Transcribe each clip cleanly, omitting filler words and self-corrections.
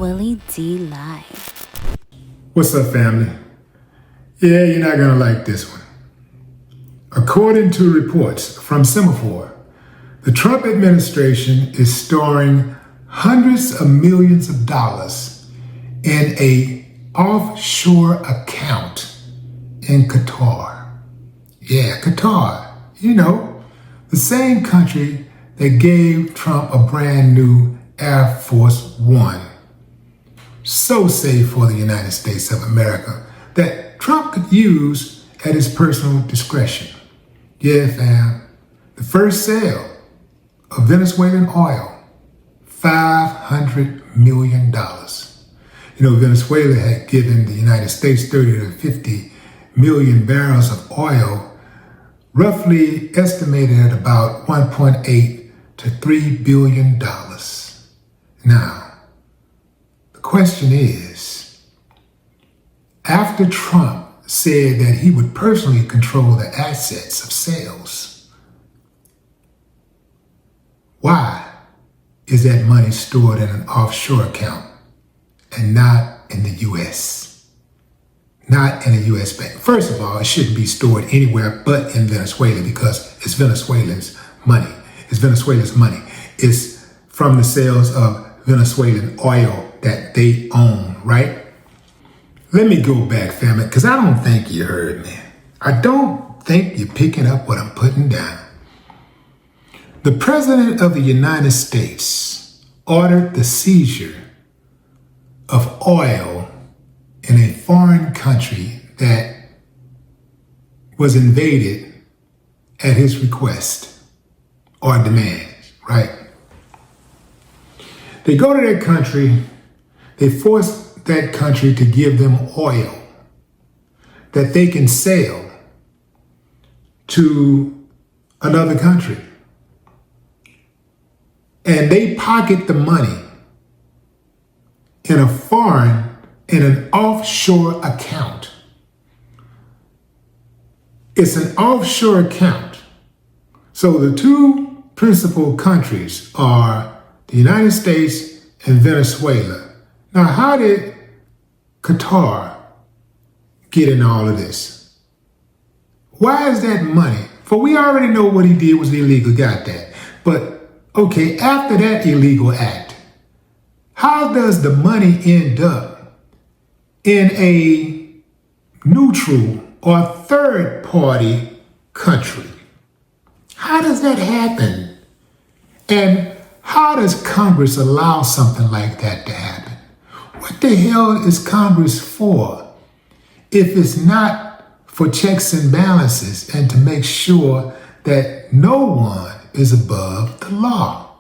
Willie D Live. What's up, family? Yeah, you're not gonna like this one. According to reports from Semaphore, the Trump administration is storing hundreds of millions of dollars in a offshore account in Qatar. Yeah, Qatar. You know, the same country that gave Trump a brand new Air Force One. So safe for the United States of America that Trump could use at his personal discretion. Yeah, fam. The first sale of Venezuelan oil, $500 million. You know, Venezuela had given the United States 30 to 50 million barrels of oil, roughly estimated at about 1.8 to $3 billion. Now, the question is, after Trump said that he would personally control the assets of sales, why is that money stored in an offshore account and not in the U.S.? Not in a U.S. bank. First of all, it shouldn't be stored anywhere but in Venezuela because it's Venezuelans' money. It's Venezuela's money. It's from the sales of Venezuelan oil that they own, right? Let me go back, family, because I don't think you heard me. I don't think you're picking up what I'm putting down. The President of the United States ordered the seizure of oil in a foreign country that was invaded at his request or demand, right? They go to that country, they force that country to give them oil that they can sell to another country. And they pocket the money in an offshore account. It's an offshore account. So the two principal countries are the United States and Venezuela. Now, how did Qatar get in all of this? Why is that money? For we already know what he did was illegal, got that. But okay, after that illegal act, how does the money end up in a neutral or third party country? How does that happen? And how does Congress allow something like that to happen? What the hell is Congress for if it's not for checks and balances and to make sure that no one is above the law?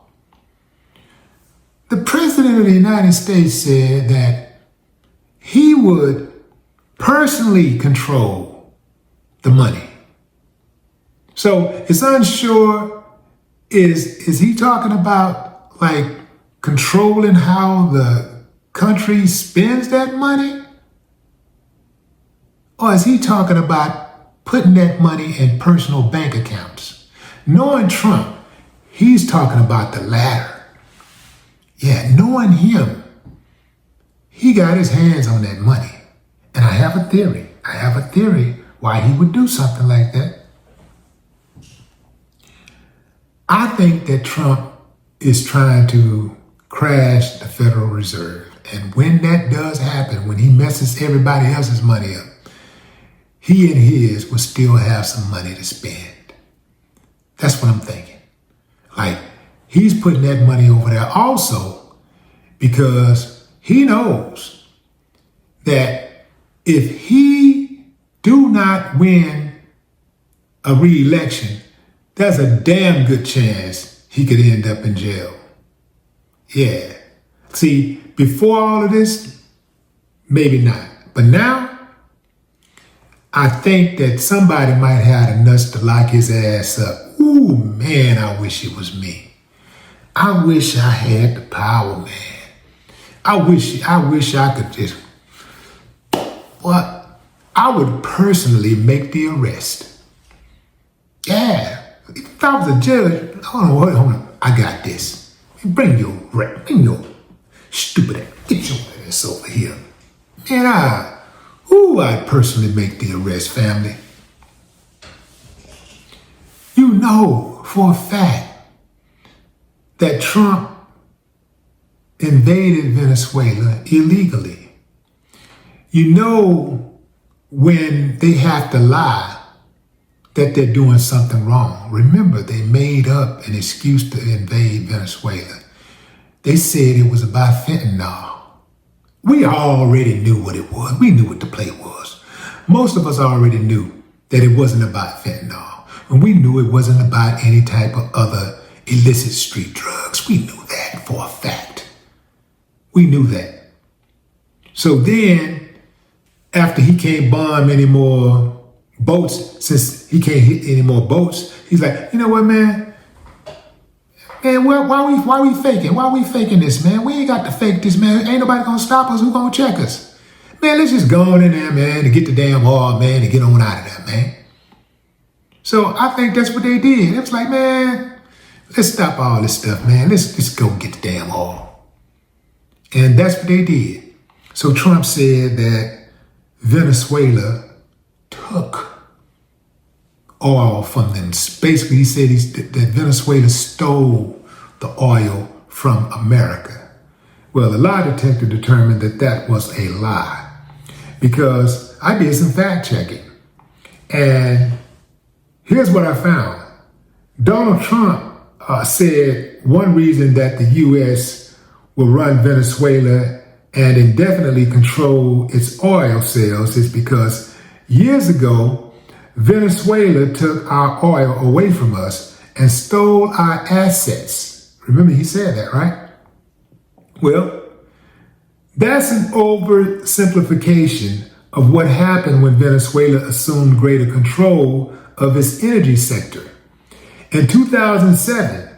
The President of the United States said that he would personally control the money. So it's unsure. Is he talking about like controlling how the country spends that money? Or is he talking about putting that money in personal bank accounts? Knowing Trump, he's talking about the latter. Yeah, knowing him, he got his hands on that money. And I have a theory why he would do something like that. I think that Trump is trying to crash the Federal Reserve. And when that does happen, when he messes everybody else's money up, he and his will still have some money to spend. That's what I'm thinking. Like, he's putting that money over there also because he knows that if he do not win a re-election, there's a damn good chance he could end up in jail. Yeah. See, before all of this, maybe not. But now, I think that somebody might have the nuts to lock his ass up. Ooh, man, I wish it was me. I wish I had the power, man. I wish I could just, well, I would personally make the arrest. Yeah. If I was a judge, hold on, I got this. Bring your Stupid ass. Get your ass over here. Man, I'd personally make the arrest, family. You know for a fact that Trump invaded Venezuela illegally. You know when they have to lie that they're doing something wrong. Remember, they made up an excuse to invade Venezuela. They said it was about fentanyl. We already knew what it was. We knew what the play was. Most of us already knew that it wasn't about fentanyl. And we knew it wasn't about any type of other illicit street drugs. We knew that for a fact. We knew that. So then, after he can't bomb any more boats, since he can't hit any more boats, he's like, you know what, man? Man, why we faking? Why we faking this, man? We ain't got to fake this, man. Ain't nobody gonna stop us. Who gonna check us? Man, let's just go on in there, man, and get the damn oil, man, and get on out of there, man. So I think that's what they did. It was like, man, let's stop all this stuff, man. Let's just go get the damn oil. And that's what they did. So Trump said that Venezuela took oil from them. Basically, he said that Venezuela stole the oil from America. Well, the lie detector determined that that was a lie because I did some fact checking. And here's what I found. Donald Trump said one reason that the U.S. will run Venezuela and indefinitely control its oil sales is because years ago, Venezuela took our oil away from us and stole our assets. Remember, he said that, right? Well, that's an oversimplification of what happened when Venezuela assumed greater control of its energy sector. In 2007,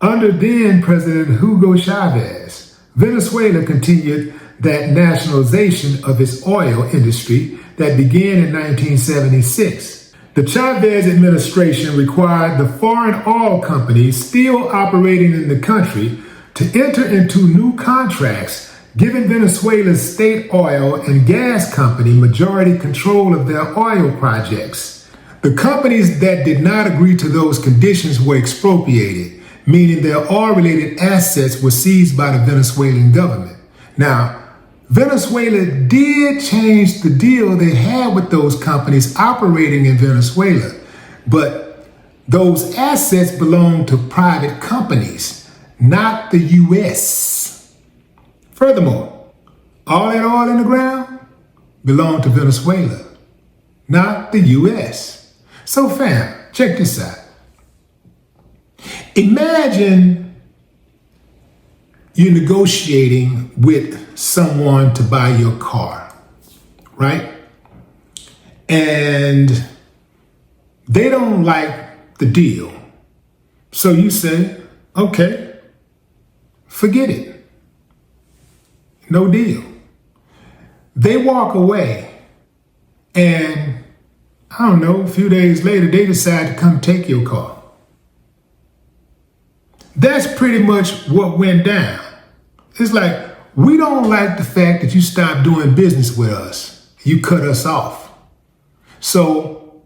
under then President Hugo Chavez, Venezuela continued that nationalization of its oil industry that began in 1976. The Chavez administration required the foreign oil companies still operating in the country to enter into new contracts, giving Venezuela's state oil and gas company majority control of their oil projects. The companies that did not agree to those conditions were expropriated, meaning their oil-related assets were seized by the Venezuelan government. Now, Venezuela did change the deal they had with those companies operating in Venezuela, but those assets belong to private companies, not the U.S. Furthermore, all that oil in the ground belonged to Venezuela, not the U.S. So fam, check this out. Imagine you're negotiating with someone to buy your car, right? And they don't like the deal. So you say, okay, forget it. No deal. They walk away and I don't know, a few days later, they decide to come take your car. That's pretty much what went down. It's like, we don't like the fact that you stopped doing business with us. You cut us off. So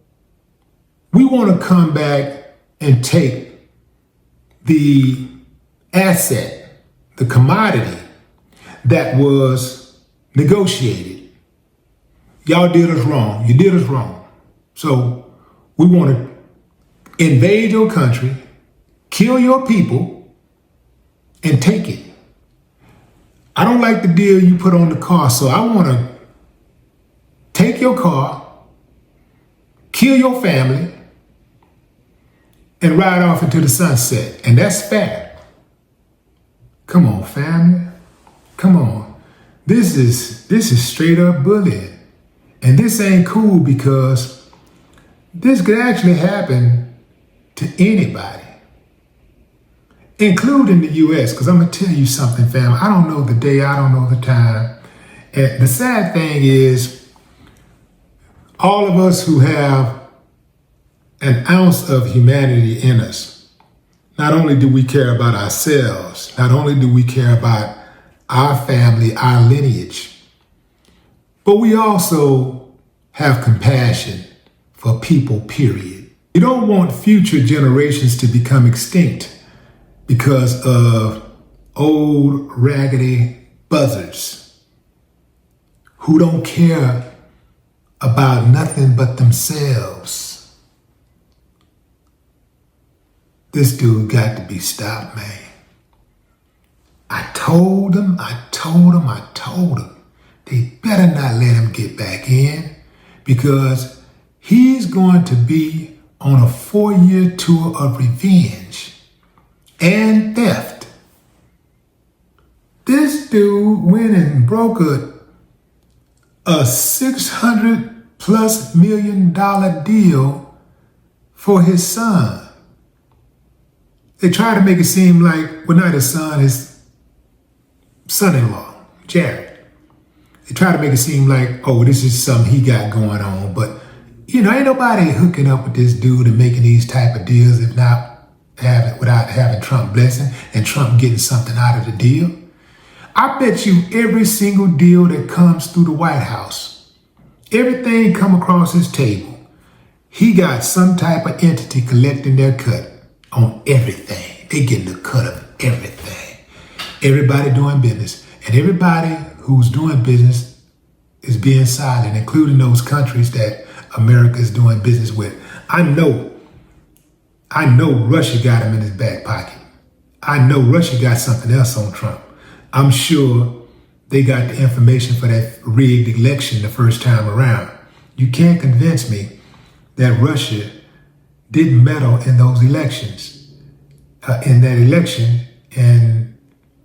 we want to come back and take the asset, the commodity that was negotiated. Y'all did us wrong. You did us wrong. So we want to invade your country, kill your people, and take it. I don't like the deal you put on the car, so I want to take your car, kill your family, and ride off into the sunset. And that's fair. Come on, family. Come on. This is straight up bullying. And this ain't cool because this could actually happen to anybody, including the U.S., because I'm going to tell you something, fam. I don't know the day, I don't know the time. And the sad thing is, all of us who have an ounce of humanity in us, not only do we care about ourselves, not only do we care about our family, our lineage. But we also have compassion for people, period. You don't want future generations to become extinct because of old raggedy buzzards who don't care about nothing but themselves. This dude got to be stopped, man. I told them. They better not let him get back in, because he's going to be on a 4-year tour of revenge and theft. This dude went and broke a $600+ million deal for his son. They try to make it seem like, well, not his son, his son-in-law, Jared. They try to make it seem like, oh, this is something he got going on. But, ain't nobody hooking up with this dude and making these type of deals without having Trump blessing and Trump getting something out of the deal. I bet you every single deal that comes through the White House, everything come across his table, he got some type of entity collecting their cut on everything. They getting a cut of everything. Everybody doing business. And everybody who's doing business is being silent, including those countries that America is doing business with. I know Russia got him in his back pocket. I know Russia got something else on Trump. I'm sure they got the information for that rigged election the first time around. You can't convince me that Russia didn't meddle in those elections. In that election in,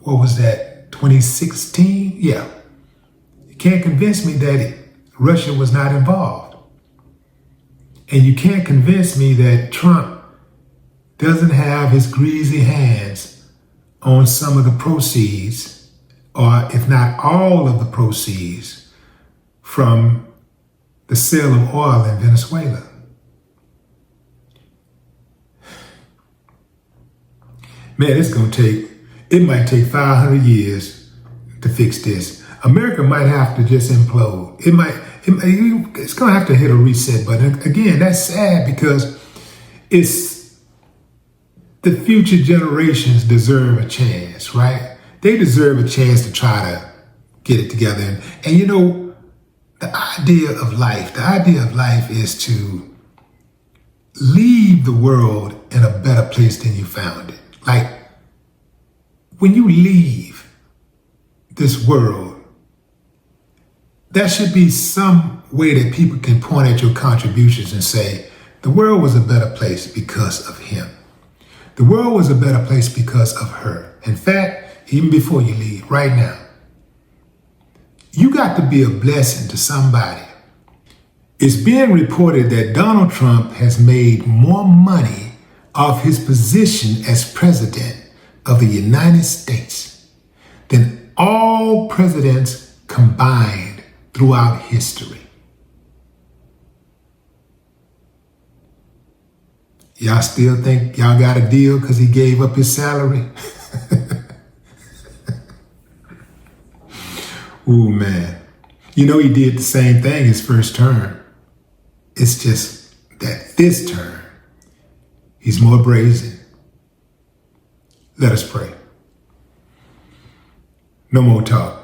what was that, 2016? Yeah. You can't convince me that Russia was not involved. And you can't convince me that Trump doesn't have his greasy hands on some of the proceeds, or if not all of the proceeds, from the sale of oil in Venezuela. Man, it might take 500 years to fix this. America might have to just implode. It's gonna have to hit a reset button. Again, that's sad, because the future generations deserve a chance, right? They deserve a chance to try to get it together. And the idea of life is to leave the world in a better place than you found it. Like, when you leave this world, there should be some way that people can point at your contributions and say, the world was a better place because of him. The world was a better place because of her. In fact, even before you leave, right now, you got to be a blessing to somebody. It's being reported that Donald Trump has made more money off his position as president of the United States than all presidents combined throughout history. Y'all still think y'all got a deal because he gave up his salary? Ooh, man. He did the same thing his first term. It's just that this term, he's more brazen. Let us pray. No more talk.